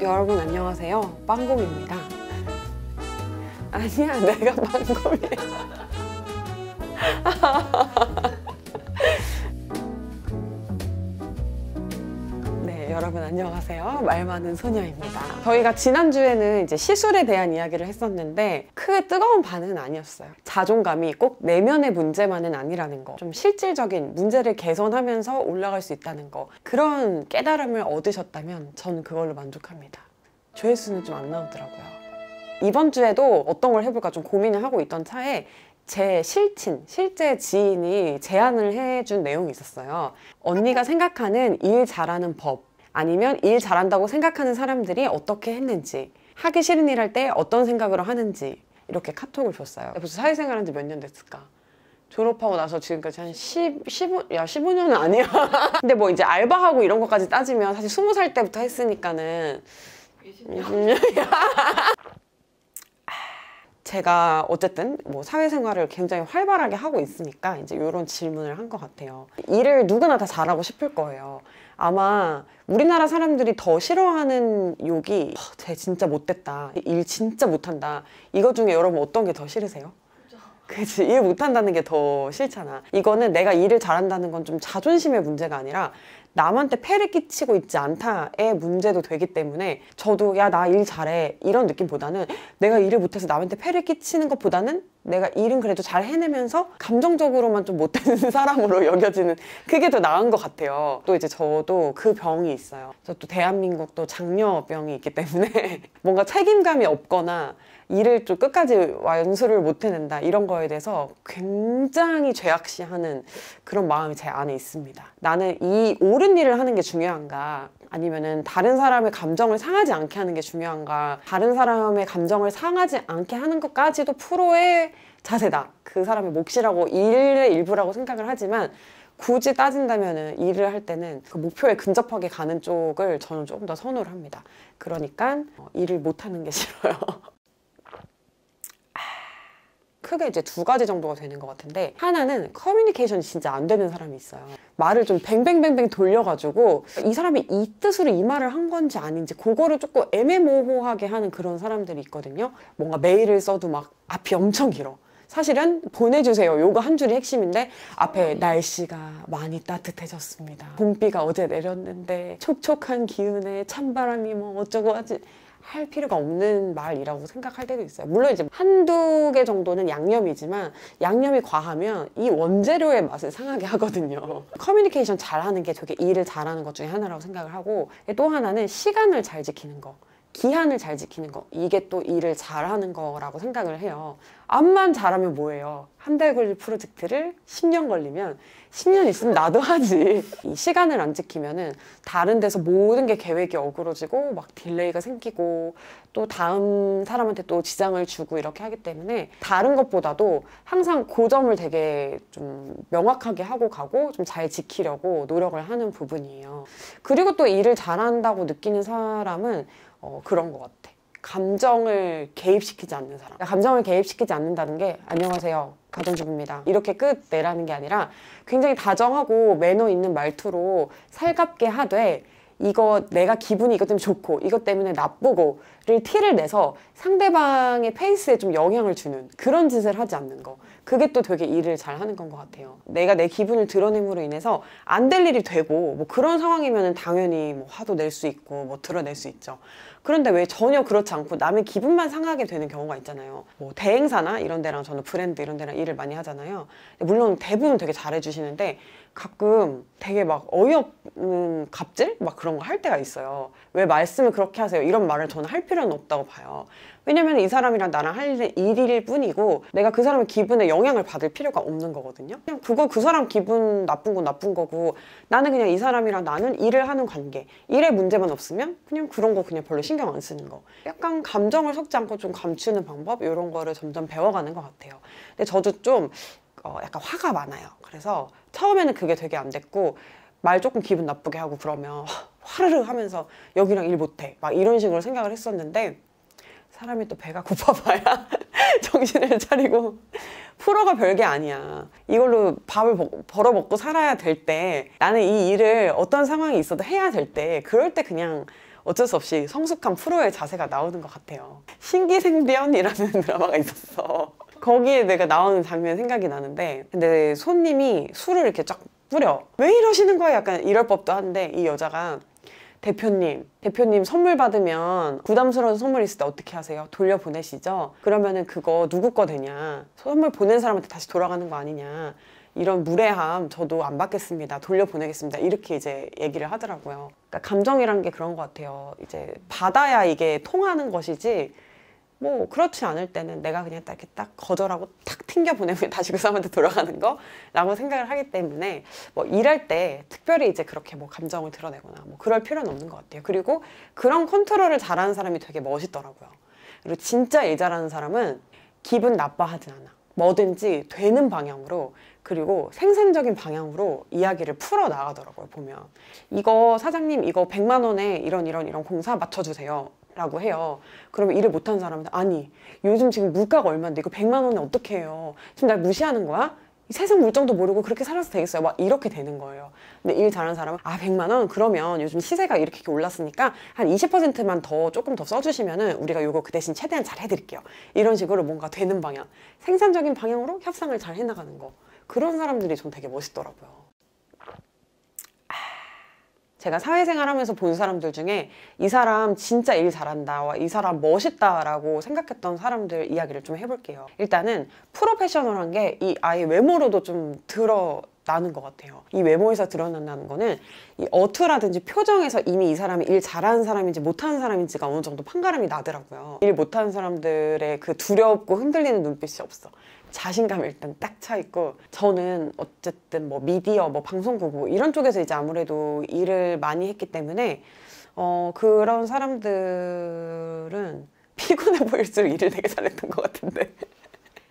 여러분 안녕하세요. 빵곰입니다. 아니야, 내가 빵곰이야. 네, 여러분 안녕하세요. 말 많은 소녀입니다. 저희가 지난주에는 이제 시술에 대한 이야기를 했었는데 크게 뜨거운 반응은 아니었어요. 자존감이 꼭 내면의 문제만은 아니라는 거, 좀 실질적인 문제를 개선하면서 올라갈 수 있다는 거, 그런 깨달음을 얻으셨다면 저는 그걸로 만족합니다. 조회수는 좀 안 나오더라고요. 이번 주에도 어떤 걸 해볼까 좀 고민을 하고 있던 차에 제 실제 지인이 제안을 해준 내용이 있었어요. 언니가 생각하는 일 잘하는 법, 아니면 일 잘한다고 생각하는 사람들이 어떻게 했는지, 하기 싫은 일 할 때 어떤 생각으로 하는지, 이렇게 카톡을 줬어요. 벌써 사회생활한 지 몇 년 됐을까? 졸업하고 나서 지금까지 한 15년은 아니야. 근데 뭐 이제 알바하고 이런 것까지 따지면 사실 20살 때부터 했으니까는 20년이야. 제가 어쨌든 뭐 사회생활을 굉장히 활발하게 하고 있으니까 이제 이런 질문을 한 것 같아요. 일을 누구나 다 잘하고 싶을 거예요. 아마 우리나라 사람들이 더 싫어하는 욕이 쟤 진짜 못됐다, 일 진짜 못한다, 이거 중에 여러분 어떤 게 더 싫으세요? 그치, 일 못한다는 게 더 싫잖아. 이거는 내가 일을 잘한다는 건 좀 자존심의 문제가 아니라 남한테 폐를 끼치고 있지 않다의 문제도 되기 때문에, 저도 야 나 일 잘해 이런 느낌보다는 내가 일을 못해서 남한테 폐를 끼치는 것보다는 내가 일은 그래도 잘 해내면서 감정적으로만 좀 못되는 사람으로 여겨지는, 그게 더 나은 것 같아요. 또 이제 저도 그 병이 있어요. 저도 대한민국도 장려병이 있기 때문에 뭔가 책임감이 없거나 일을 좀 끝까지 완수를 못 해낸다, 이런 거에 대해서 굉장히 죄악시하는 그런 마음이 제 안에 있습니다. 나는 이 옳은 일을 하는 게 중요한가, 아니면은 다른 사람의 감정을 상하지 않게 하는 게 중요한가, 다른 사람의 감정을 상하지 않게 하는 것까지도 프로의 자세다, 그 사람의 몫이라고, 일의 일부라고 생각을 하지만 굳이 따진다면은 일을 할 때는 그 목표에 근접하게 가는 쪽을 저는 조금 더 선호를 합니다. 그러니까 일을 못하는 게 싫어요. 크게 이제 두 가지 정도가 되는 것 같은데, 하나는 커뮤니케이션이 진짜 안 되는 사람이 있어요. 말을 좀 뱅뱅뱅뱅 돌려가지고 이 사람이 이 뜻으로 이 말을 한 건지 아닌지 그거를 조금 애매모호하게 하는 그런 사람들이 있거든요. 뭔가 메일을 써도 막 앞이 엄청 길어. 사실은 보내주세요 요거 한 줄이 핵심인데 앞에 날씨가 많이 따뜻해졌습니다, 봄비가 어제 내렸는데 촉촉한 기운에 찬바람이 뭐 어쩌고 하지, 할 필요가 없는 말이라고 생각할 때도 있어요. 물론 이제 한두 개 정도는 양념이지만 양념이 과하면 이 원재료의 맛을 상하게 하거든요. 커뮤니케이션 잘하는 게 되게 일을 잘하는 것 중에 하나라고 생각을 하고, 또 하나는 시간을 잘 지키는 거, 기한을 잘 지키는 거, 이게 또 일을 잘하는 거라고 생각을 해요. 암만 잘하면 뭐예요? 한 달 걸릴 프로젝트를 10년 걸리면 10년 있으면 나도 하지. 이 시간을 안 지키면은 다른 데서 모든 게 계획이 어그러지고 막 딜레이가 생기고 또 다음 사람한테 또 지장을 주고 이렇게 하기 때문에 다른 것보다도 항상 그 점을 되게 좀 명확하게 하고 가고 좀 잘 지키려고 노력을 하는 부분이에요. 그리고 또 일을 잘한다고 느끼는 사람은 그런 것 같아. 감정을 개입시키지 않는 사람. 감정을 개입시키지 않는다는 게 안녕하세요 가정주부입니다 이렇게 끝 내라는 게 아니라 굉장히 다정하고 매너 있는 말투로 살갑게 하되, 이거 내가 기분이 이것 때문에 좋고 이것 때문에 나쁘고를 티를 내서 상대방의 페이스에 좀 영향을 주는 그런 짓을 하지 않는 거, 그게 또 되게 일을 잘 하는 건 것 같아요. 내가 내 기분을 드러냄으로 인해서 안 될 일이 되고 뭐 그런 상황이면 당연히 뭐 화도 낼 수 있고 뭐 드러낼 수 있죠. 그런데 왜 전혀 그렇지 않고 남의 기분만 상하게 되는 경우가 있잖아요. 뭐 대행사나 이런 데랑, 저는 브랜드 이런 데랑 일을 많이 하잖아요. 물론 대부분 되게 잘해주시는데 가끔 되게 막 어이없는 갑질? 막 그런 거 할 때가 있어요. 왜 말씀을 그렇게 하세요? 이런 말을 저는 할 필요는 없다고 봐요. 왜냐면 이 사람이랑 나랑 할 일일 뿐이고 내가 그 사람의 기분에 영향을 받을 필요가 없는 거거든요. 그냥 그거 그 사람 기분 나쁜 건 나쁜 거고, 나는 그냥 이 사람이랑 나는 일을 하는 관계, 일에 문제만 없으면 그냥 그런 거 그냥 별로 신경 안 쓰는 거, 약간 감정을 섞지 않고 좀 감추는 방법, 이런 거를 점점 배워가는 것 같아요. 근데 저도 좀 약간 화가 많아요. 그래서 처음에는 그게 되게 안 됐고, 말 조금 기분 나쁘게 하고 그러면 화르르 하면서 여기랑 일 못해 막 이런 식으로 생각을 했었는데, 사람이 또 배가 고파봐야 정신을 차리고, 프로가 별게 아니야. 이걸로 밥을 벌어먹고 살아야 될 때, 나는 이 일을 어떤 상황이 있어도 해야 될 때, 그럴 때 그냥 어쩔 수 없이 성숙한 프로의 자세가 나오는 것 같아요. 신기생변이라는 드라마가 있었어. 거기에 내가 나오는 장면 생각이 나는데, 근데 손님이 술을 이렇게 쫙 뿌려. 왜 이러시는 거야? 약간 이럴 법도 한데, 이 여자가 대표님 선물 받으면 부담스러운 선물 있을 때 어떻게 하세요? 돌려보내시죠? 그러면은 그거 누구 거 되냐? 선물 보낸 사람한테 다시 돌아가는 거 아니냐? 이런 무례함 저도 안 받겠습니다. 돌려보내겠습니다. 이렇게 이제 얘기를 하더라고요. 그러니까 감정이란 게 그런 것 같아요. 이제 받아야 이게 통하는 것이지, 뭐 그렇지 않을 때는 내가 그냥 딱 이렇게 딱 거절하고 탁 튕겨 보내면 다시 그 사람한테 돌아가는 거라고 생각을 하기 때문에, 뭐 일할 때 특별히 이제 그렇게 뭐 감정을 드러내거나 뭐 그럴 필요는 없는 것 같아요. 그리고 그런 컨트롤을 잘하는 사람이 되게 멋있더라고요. 그리고 진짜 일 잘하는 사람은 기분 나빠하지 않아. 뭐든지 되는 방향으로, 그리고 생산적인 방향으로 이야기를 풀어 나가더라고요. 보면 이거 사장님 이거 100만 원에 이런 공사 맞춰주세요 라고 해요. 그러면 일을 못하는 사람은, 아니 요즘 지금 물가가 얼마인데 이거 100만 원에 어떻게 해요? 지금 날 무시하는 거야? 세상 물정도 모르고 그렇게 살아서 되겠어요? 막 이렇게 되는 거예요. 근데 일 잘하는 사람은, 100만 원? 그러면 요즘 시세가 이렇게 올랐으니까 한 20%만 조금 더 써주시면은 우리가 요거 그 대신 최대한 잘 해드릴게요. 이런 식으로 뭔가 되는 방향, 생산적인 방향으로 협상을 잘 해나가는 거. 그런 사람들이 전 되게 멋있더라고요. 제가 사회생활 하면서 본 사람들 중에 이 사람 진짜 일 잘한다, 이 사람 멋있다라고 생각했던 사람들 이야기를 좀 해볼게요. 일단은 프로페셔널한 게 이 아이 외모로도 좀 드러나는 것 같아요. 이 외모에서 드러난다는 거는 이 어투라든지 표정에서 이미 이 사람이 일 잘하는 사람인지 못하는 사람인지가 어느 정도 판가름이 나더라고요. 일 못하는 사람들의 그 두렵고 흔들리는 눈빛이 없어. 자신감이 일단 딱 차 있고, 저는 어쨌든 뭐 미디어, 뭐 방송국 뭐 이런 쪽에서 이제 아무래도 일을 많이 했기 때문에 그런 사람들은 피곤해 보일수록 일을 되게 잘했던 것 같은데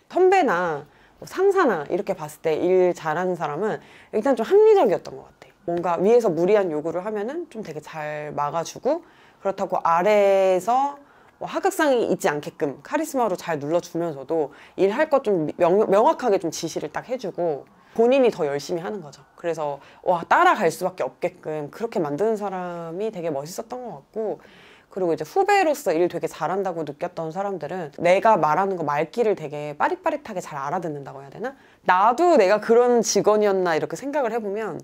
선배나 뭐 상사나 이렇게 봤을 때 일 잘하는 사람은 일단 좀 합리적이었던 것 같아. 뭔가 위에서 무리한 요구를 하면은 좀 되게 잘 막아주고, 그렇다고 아래에서 뭐 하극상이 있지 않게끔 카리스마로 잘 눌러주면서도 일할 것 좀 명확하게 좀 지시를 딱 해주고, 본인이 더 열심히 하는 거죠. 그래서 따라갈 수밖에 없게끔 그렇게 만드는 사람이 되게 멋있었던 것 같고, 그리고 이제 후배로서 일 되게 잘한다고 느꼈던 사람들은 내가 말하는 거 말귀를 되게 빠릿빠릿하게 잘 알아듣는다고 해야 되나? 나도 내가 그런 직원이었나 이렇게 생각을 해보면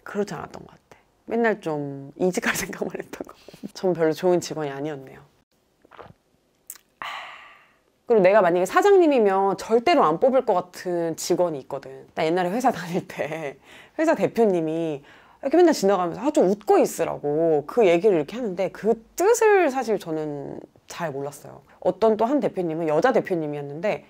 그렇지 않았던 것 같아요. 맨날 좀 이직할 생각만 했던 거. 전 별로 좋은 직원이 아니었네요. 그리고 내가 만약에 사장님이면 절대로 안 뽑을 것 같은 직원이 있거든. 나 옛날에 회사 다닐 때 회사 대표님이 이렇게 맨날 지나가면서 좀 웃고 있으라고 그 얘기를 이렇게 하는데, 그 뜻을 사실 저는 잘 몰랐어요. 어떤 또 한 대표님은 여자 대표님이었는데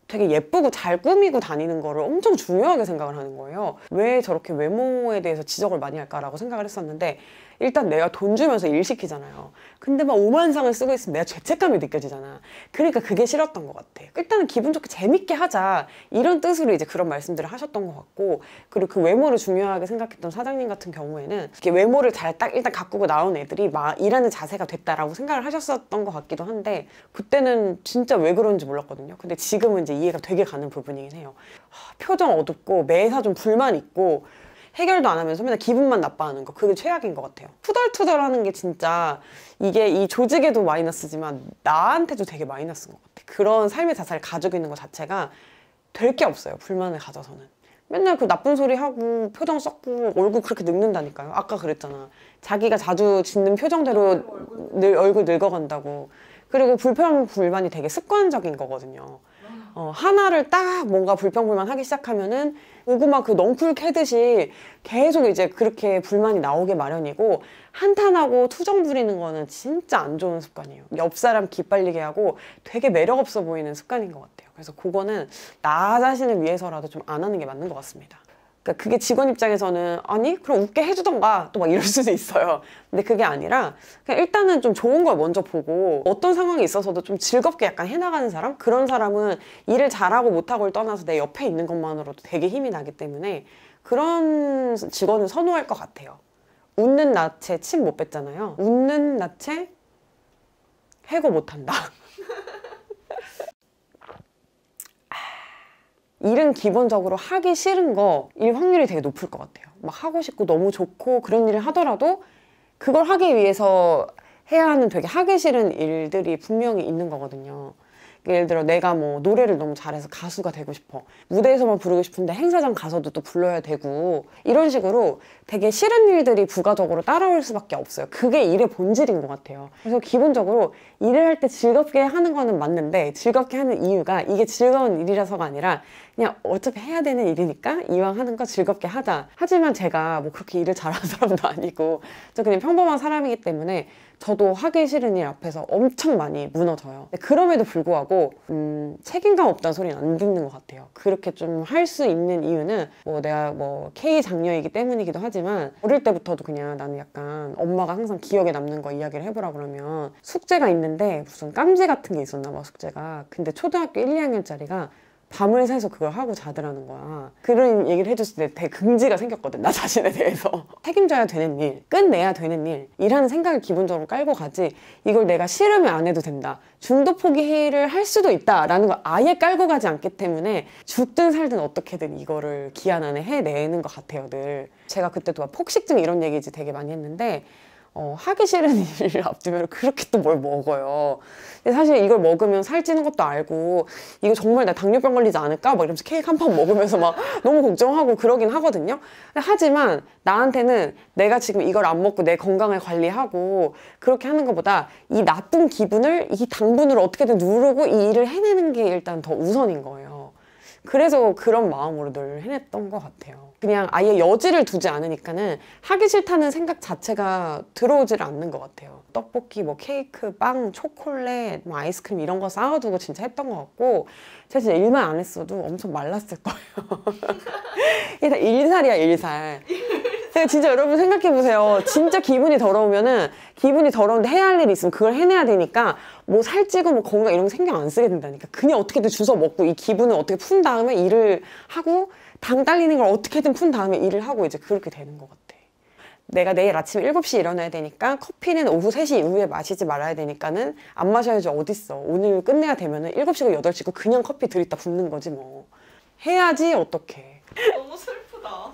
되게 예쁘고 잘 꾸미고 다니는 거를 엄청 중요하게 생각을 하는 거예요. 왜 저렇게 외모에 대해서 지적을 많이 할까라고 생각을 했었는데, 일단 내가 돈 주면서 일 시키잖아요. 근데 막 오만상을 쓰고 있으면 내가 죄책감이 느껴지잖아. 그러니까 그게 싫었던 것 같아. 일단은 기분 좋게 재밌게 하자, 이런 뜻으로 이제 그런 말씀들을 하셨던 것 같고, 그리고 그 외모를 중요하게 생각했던 사장님 같은 경우에는 이렇게 외모를 잘 딱 일단 가꾸고 나온 애들이 막 일하는 자세가 됐다라고 생각을 하셨었던 것 같기도 한데, 그때는 진짜 왜 그런지 몰랐거든요. 근데 지금은 이제 이해가 되게 가는 부분이긴 해요. 표정 어둡고 매사 좀 불만 있고 해결도 안 하면서 맨날 기분만 나빠하는 거, 그게 최악인 것 같아요. 투덜투덜하는 게 진짜 이게 이 조직에도 마이너스지만 나한테도 되게 마이너스인 것 같아. 그런 삶의 자세를 가지고 있는 것 자체가 될 게 없어요, 불만을 가져서는. 맨날 그 나쁜 소리 하고 표정 썩고 얼굴 그렇게 늙는다니까요. 아까 그랬잖아, 자기가 자주 짓는 표정대로 얼굴 늙어간다고. 그리고 불평불만이 되게 습관적인 거거든요. 하나를 딱 뭔가 불평불만 하기 시작하면은 고구마 그 넝쿨 캐듯이 계속 이제 그렇게 불만이 나오게 마련이고, 한탄하고 투정 부리는 거는 진짜 안 좋은 습관이에요. 옆 사람 기빨리게 하고 되게 매력 없어 보이는 습관인 것 같아요. 그래서 그거는 나 자신을 위해서라도 좀 안 하는 게 맞는 것 같습니다. 그러니까 그게 직원 입장에서는 아니 그럼 웃게 해주던가 또 막 이럴 수도 있어요. 근데 그게 아니라 그냥 일단은 좀 좋은 걸 먼저 보고, 어떤 상황이 있어서도 좀 즐겁게 약간 해나가는 사람? 그런 사람은 일을 잘하고 못하고를 떠나서 내 옆에 있는 것만으로도 되게 힘이 나기 때문에 그런 직원을 선호할 것 같아요. 웃는 낯에 침 못 뱉잖아요. 웃는 낯에 해고 못한다. 일은 기본적으로 하기 싫은 거, 일 확률이 되게 높을 것 같아요. 막 하고 싶고 너무 좋고 그런 일을 하더라도 그걸 하기 위해서 해야 하는 되게 하기 싫은 일들이 분명히 있는 거거든요. 예를 들어 내가 뭐 노래를 너무 잘해서 가수가 되고 싶어. 무대에서만 부르고 싶은데 행사장 가서도 또 불러야 되고 이런 식으로 되게 싫은 일들이 부가적으로 따라올 수밖에 없어요. 그게 일의 본질인 것 같아요. 그래서 기본적으로 일을 할 때 즐겁게 하는 거는 맞는데 즐겁게 하는 이유가 이게 즐거운 일이라서가 아니라 그냥 어차피 해야 되는 일이니까 이왕 하는 거 즐겁게 하자. 하지만 제가 뭐 그렇게 일을 잘하는 사람도 아니고 저 그냥 평범한 사람이기 때문에 저도 하기 싫은 일 앞에서 엄청 많이 무너져요. 그럼에도 불구하고 책임감 없다는 소리는 안 듣는 것 같아요. 그렇게 좀 할 수 있는 이유는 뭐 내가 뭐 K 장녀이기 때문이기도 하지만 어릴 때부터도 그냥 나는 약간 엄마가 항상 기억에 남는 거 이야기를 해보라 그러면 숙제가 있는데 무슨 깜지 같은 게 있었나 봐, 숙제가. 근데 초등학교 1, 2학년짜리가 밤을 새서 그걸 하고 자더라는 거야. 그런 얘기를 해줬을 때 되게 긍지가 생겼거든, 나 자신에 대해서. 책임져야 되는 일, 끝내야 되는 일이라는 생각을 기본적으로 깔고 가지, 이걸 내가 싫으면 안 해도 된다, 중도 포기를 할 수도 있다라는 걸 아예 깔고 가지 않기 때문에 죽든 살든 어떻게든 이거를 기한 안에 해내는 것 같아요, 늘. 제가 그때도 막 폭식증 이런 얘기 이제 되게 많이 했는데 하기 싫은 일을 앞두면 그렇게 또 뭘 먹어요. 근데 사실 이걸 먹으면 살찌는 것도 알고 이거 정말 나 당뇨병 걸리지 않을까? 막 이러면서 케이크 한 판 먹으면서 막 너무 걱정하고 그러긴 하거든요. 하지만 나한테는 내가 지금 이걸 안 먹고 내 건강을 관리하고 그렇게 하는 것보다 이 나쁜 기분을 이 당분으로 어떻게든 누르고 이 일을 해내는 게 일단 더 우선인 거예요. 그래서 그런 마음으로 늘 해냈던 것 같아요. 그냥 아예 여지를 두지 않으니까는 하기 싫다는 생각 자체가 들어오지를 않는 것 같아요. 떡볶이, 뭐 케이크, 빵, 초콜릿, 뭐 아이스크림 이런 거 쌓아두고 진짜 했던 것 같고 제가 진짜 일만 안 했어도 엄청 말랐을 거예요. 이게 다 일살이야, 일살. 진짜 여러분 생각해보세요. 진짜 기분이 더러우면은 기분이 더러운데 해야 할 일이 있으면 그걸 해내야 되니까 뭐 살찌고 뭐 건강 이런 거 신경 안 쓰게 된다니까. 그냥 어떻게든 주워 먹고 이 기분을 어떻게 푼 다음에 일을 하고 당 딸리는 걸 어떻게든 푼 다음에 일을 하고 이제 그렇게 되는 것 같아. 내가 내일 아침 7시에 일어나야 되니까 커피는 오후 3시 이후에 마시지 말아야 되니까는 안 마셔야지 어딨어. 오늘 끝내야 되면은 7시고 8시고 그냥 커피 들이다 붓는 거지 뭐. 해야지 어떡해. 너무 슬프다.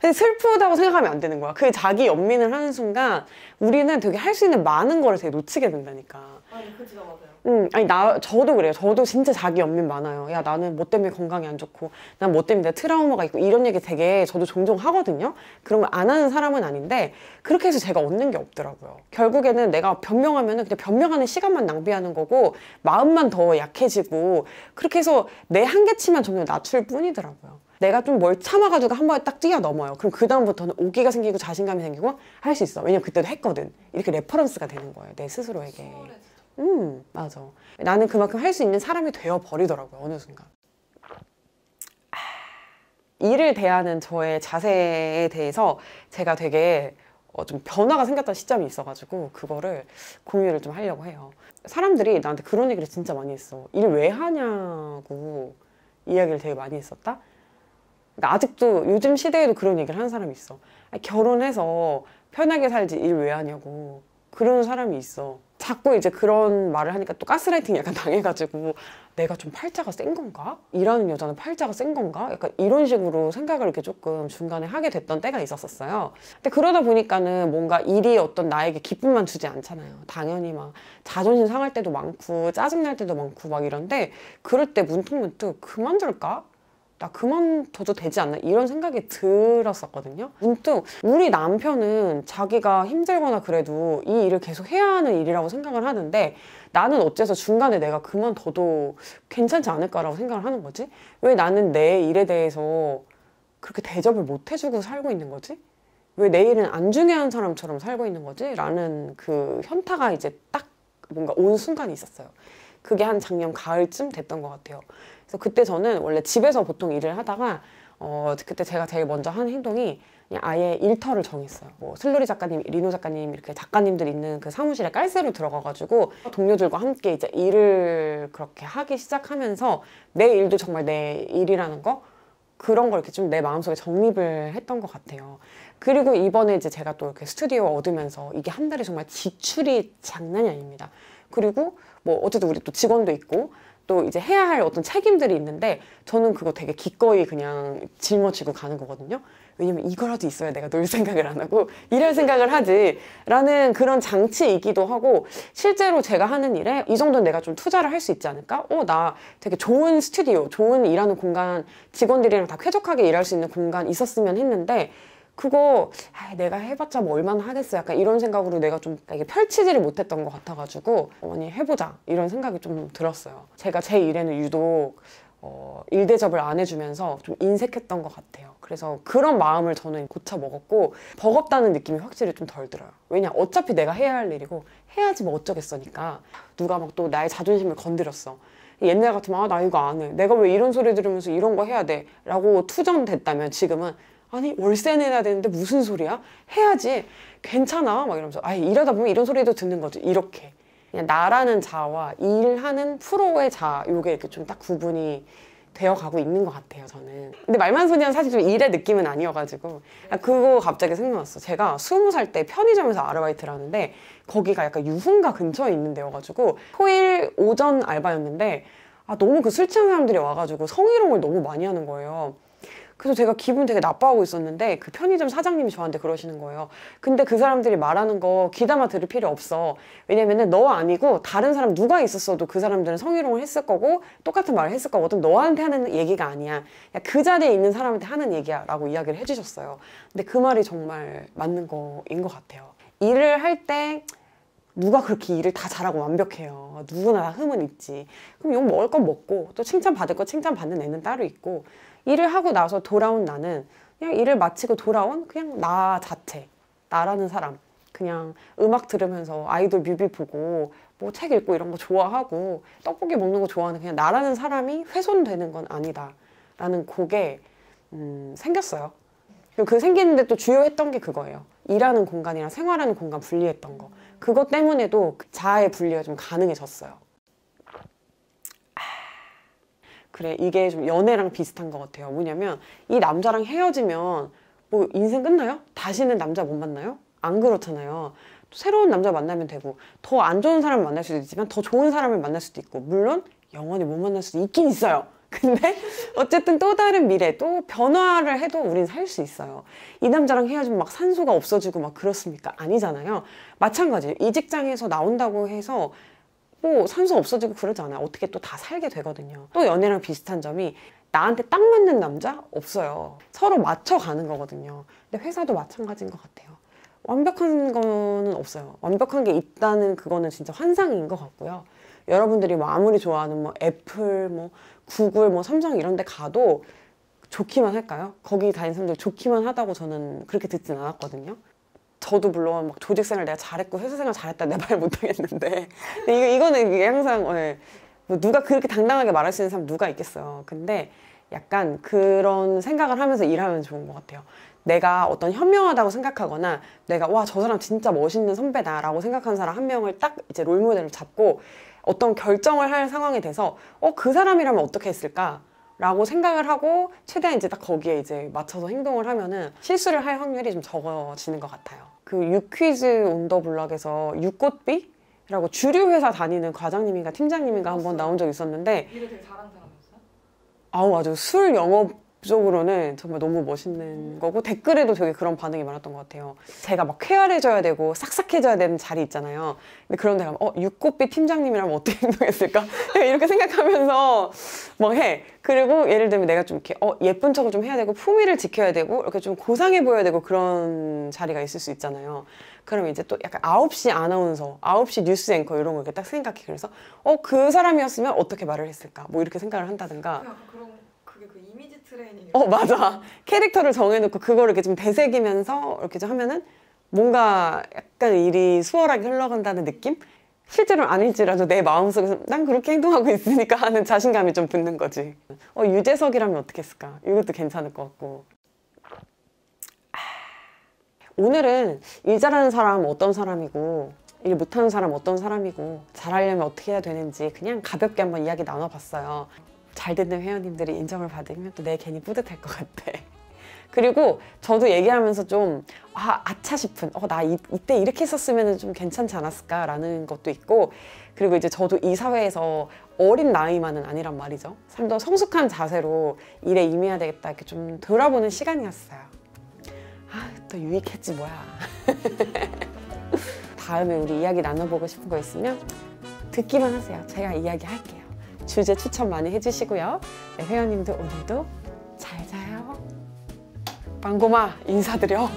근데 슬프다고 생각하면 안 되는 거야. 그 자기 연민을 하는 순간 우리는 되게 할 수 있는 많은 거를 되게 놓치게 된다니까. 아니, 그지가 맞아요. 아니 저도 그래요. 저도 진짜 자기 연민 많아요. 야, 나는 뭐 때문에 건강이 안 좋고 난 뭐 때문에 트라우마가 있고 이런 얘기 되게 저도 종종 하거든요. 그런 걸 안 하는 사람은 아닌데 그렇게 해서 제가 얻는 게 없더라고요. 결국에는 내가 변명하면은 그냥 변명하는 시간만 낭비하는 거고 마음만 더 약해지고 그렇게 해서 내 한계치만 점점 낮출 뿐이더라고요. 내가 좀 뭘 참아가지고 한 번에 딱 뛰어넘어요. 그럼 그 다음부터는 오기가 생기고 자신감이 생기고 할 수 있어. 왜냐면 그때도 했거든. 이렇게 레퍼런스가 되는 거예요, 내 스스로에게. 맞아. 나는 그만큼 할 수 있는 사람이 되어버리더라고요, 어느 순간. 일을 대하는 저의 자세에 대해서 제가 되게 좀 변화가 생겼던 시점이 있어가지고 그거를 공유를 좀 하려고 해요. 사람들이 나한테 그런 얘기를 진짜 많이 했어. 일 왜 하냐고 이야기를 되게 많이 했었다. 그러니까 아직도 요즘 시대에도 그런 얘기를 하는 사람이 있어. 결혼해서 편하게 살지 일 왜 하냐고 그런 사람이 있어. 자꾸 이제 그런 말을 하니까 또 가스라이팅 약간 당해가지고 내가 좀 팔자가 센 건가? 일하는 여자는 팔자가 센 건가? 약간 이런 식으로 생각을 이렇게 조금 중간에 하게 됐던 때가 있었어요. 근데 그러다 보니까는 뭔가 일이 어떤 나에게 기쁨만 주지 않잖아요. 당연히 막 자존심 상할 때도 많고 짜증날 때도 많고 막 이런데 그럴 때 문득문득 그만둘까? 나 그만둬도 되지 않나? 이런 생각이 들었었거든요. 문득 우리 남편은 자기가 힘들거나 그래도 이 일을 계속 해야 하는 일이라고 생각을 하는데 나는 어째서 중간에 내가 그만둬도 괜찮지 않을까라고 생각을 하는 거지? 왜 나는 내 일에 대해서 그렇게 대접을 못 해주고 살고 있는 거지? 왜 내 일은 안 중요한 사람처럼 살고 있는 거지? 라는 그 현타가 이제 딱 뭔가 온 순간이 있었어요. 그게 한 작년 가을쯤 됐던 것 같아요. 그래서 그때 저는 원래 집에서 보통 일을 하다가 그때 제가 제일 먼저 한 행동이 그냥 아예 일터를 정했어요. 뭐 슬로리 작가님, 리노 작가님 이렇게 작가님들 있는 그 사무실에 깔새로 들어가가지고 동료들과 함께 이제 일을 그렇게 하기 시작하면서 내 일도 정말 내 일이라는 거 그런 걸 이렇게 좀 내 마음속에 정립을 했던 것 같아요. 그리고 이번에 이제 제가 또 이렇게 스튜디오 얻으면서 이게 한 달에 정말 지출이 장난이 아닙니다. 그리고 뭐 어쨌든 우리 또 직원도 있고 또 이제 해야 할 어떤 책임들이 있는데 저는 그거 되게 기꺼이 그냥 짊어지고 가는 거거든요. 왜냐면 이거라도 있어야 내가 놀 생각을 안 하고 일할 생각을 하지 라는 그런 장치이기도 하고, 실제로 제가 하는 일에 이 정도는 내가 좀 투자를 할 수 있지 않을까? 나 되게 좋은 스튜디오, 좋은 일하는 공간, 직원들이랑 다 쾌적하게 일할 수 있는 공간 있었으면 했는데, 그거 내가 해봤자 뭐 얼마나 하겠어, 약간 이런 생각으로 내가 좀 이게 펼치지를 못했던 것 같아가지고 어머니 해보자 이런 생각이 좀 들었어요. 제가 제 일에는 유독 일 대접을 안 해주면서 좀 인색했던 것 같아요. 그래서 그런 마음을 저는 고쳐 먹었고, 버겁다는 느낌이 확실히 좀 덜 들어요. 왜냐, 어차피 내가 해야 할 일이고 해야지 뭐 어쩌겠으니까. 누가 막 또 나의 자존심을 건드렸어. 옛날 같으면 나 이거 안 해, 내가 왜 이런 소리 들으면서 이런 거 해야 돼 라고 투정됐다면, 지금은 아니 월세 내야 되는데 무슨 소리야? 해야지, 괜찮아 막 이러면서 일하다 보면 이런 소리도 듣는 거지, 이렇게. 그냥 나라는 자와 일하는 프로의 자, 요게 이렇게 좀 딱 구분이 되어가고 있는 것 같아요, 저는. 근데 말만소리는 사실 좀 일의 느낌은 아니어가지고. 그거 갑자기 생각났어. 제가 20살 때 편의점에서 아르바이트를 하는데, 거기가 약간 유흥가 근처에 있는 데여가지고 토일 오전 알바였는데, 너무 그 술 취한 사람들이 와가지고 성희롱을 너무 많이 하는 거예요. 그래서 제가 기분 되게 나빠하고 있었는데, 그 편의점 사장님이 저한테 그러시는 거예요. 근데 그 사람들이 말하는 거 귀담아 들을 필요 없어. 왜냐면은 너 아니고 다른 사람 누가 있었어도 그 사람들은 성희롱을 했을 거고 똑같은 말을 했을 거거든. 너한테 하는 얘기가 아니야. 그 자리에 있는 사람한테 하는 얘기야 라고 이야기를 해주셨어요. 근데 그 말이 정말 맞는 거인 것 같아요. 일을 할 때 누가 그렇게 일을 다 잘하고 완벽해요. 누구나 다 흠은 있지. 그럼 욕 먹을 건 먹고, 또 칭찬받을 거 칭찬받는 애는 따로 있고, 일을 하고 나서 돌아온 나는 그냥 일을 마치고 돌아온 그냥 나 자체, 나라는 사람. 그냥 음악 들으면서 아이돌 뮤비 보고 뭐 책 읽고 이런 거 좋아하고 떡볶이 먹는 거 좋아하는 그냥 나라는 사람이 훼손되는 건 아니다 라는 그게 생겼어요. 그리고 그 생기는데 또 주요했던 게 그거예요. 일하는 공간이랑 생활하는 공간 분리했던 거. 그것 때문에도 자아의 분리가 좀 가능해졌어요. 그래, 이게 좀 연애랑 비슷한 것 같아요. 뭐냐면 이 남자랑 헤어지면 뭐 인생 끝나요? 다시는 남자 못 만나요? 안 그렇잖아요. 또 새로운 남자 만나면 되고, 더 안 좋은 사람을 만날 수도 있지만 더 좋은 사람을 만날 수도 있고, 물론 영원히 못 만날 수도 있긴 있어요. 근데 어쨌든 또 다른 미래, 또 변화를 해도 우린 살 수 있어요. 이 남자랑 헤어지면 막 산소가 없어지고 막 그렇습니까? 아니잖아요. 마찬가지예요. 이 직장에서 나온다고 해서 뭐 산소 없어지고 그러지 않아요. 어떻게 또 다 살게 되거든요. 또 연애랑 비슷한 점이, 나한테 딱 맞는 남자 없어요. 서로 맞춰가는 거거든요. 근데 회사도 마찬가지인 것 같아요. 완벽한 거는 없어요. 완벽한 게 있다는 그거는 진짜 환상인 것 같고요. 여러분들이 뭐 아무리 좋아하는 뭐 애플, 뭐 구글, 뭐 삼성 이런 데 가도 좋기만 할까요? 거기 다니는 사람들 좋기만 하다고 저는 그렇게 듣진 않았거든요. 저도 물론 막 조직생활 내가 잘했고 회사생활 잘했다 내 말 못하겠는데, 근데 이거는 이게 항상 뭐 누가 그렇게 당당하게 말할 수 있는 사람 누가 있겠어요. 근데 약간 그런 생각을 하면서 일하면 좋은 것 같아요. 내가 어떤 현명하다고 생각하거나 내가 와, 저 사람 진짜 멋있는 선배다 라고 생각하는 사람 한 명을 딱 이제 롤모델을 잡고 어떤 결정을 할 상황에 돼서 그 사람이라면 어떻게 했을까? 라고 생각을 하고 최대한 이제 딱 거기에 이제 맞춰서 행동을 하면은 실수를 할 확률이 좀 적어지는 것 같아요. 그 유퀴즈 온 더 블럭에서 유꽃비라고 주류 회사 다니는 과장님인가 팀장님인가 한번 나온 적 있었는데, 일을 되게 잘하는 사람이었어요? 맞아. 술 영업 쪽으로는 정말 너무 멋있는 거고, 댓글에도 되게 그런 반응이 많았던 것 같아요. 제가 막 쾌활해져야 되고 싹싹해져야 되는 자리 있잖아요. 근데 그런 데 가면 육꽃비 팀장님이라면 어떻게 행동했을까? 이렇게 생각하면서 막 해. 그리고 예를 들면 내가 좀 이렇게 예쁜 척을 좀 해야 되고 품위를 지켜야 되고 이렇게 좀 고상해 보여야 되고 그런 자리가 있을 수 있잖아요. 그러면 이제 또 약간 9시 아나운서, 9시 뉴스 앵커 이런 거 이렇게 딱 생각해. 그래서 그 사람이었으면 어떻게 말을 했을까? 뭐 이렇게 생각을 한다든가. 그게 그 이미지 트레이닝. 맞아. 캐릭터를 정해놓고 그거를 이렇게 좀 되새기면서 이렇게 좀 하면은 뭔가 약간 일이 수월하게 흘러간다는 느낌? 실제로는 아닐지라도 내 마음속에서 난 그렇게 행동하고 있으니까 하는 자신감이 좀 붙는 거지. 유재석이라면 어떻게 했을까? 이것도 괜찮을 것 같고. 오늘은 일 잘하는 사람 어떤 사람이고 일 못하는 사람 어떤 사람이고 잘하려면 어떻게 해야 되는지 그냥 가볍게 한번 이야기 나눠봤어요. 잘 듣는 회원님들이 인정을 받으면 또 내 괜히 뿌듯할 것 같아. 그리고 저도 얘기하면서 좀 아차 싶은 나 이때 이렇게 했었으면 좀 괜찮지 않았을까 라는 것도 있고, 그리고 이제 저도 이 사회에서 어린 나이만은 아니란 말이죠. 좀 더 성숙한 자세로 일에 임해야 되겠다 이렇게 좀 돌아보는 시간이었어요. 아, 또 유익했지 뭐야. 다음에 우리 이야기 나눠보고 싶은 거 있으면 듣기만 하세요. 제가 이야기 할게요. 주제 추천 많이 해주시고요. 네, 회원님도 오늘도 잘 자요. 빵고마 인사드려.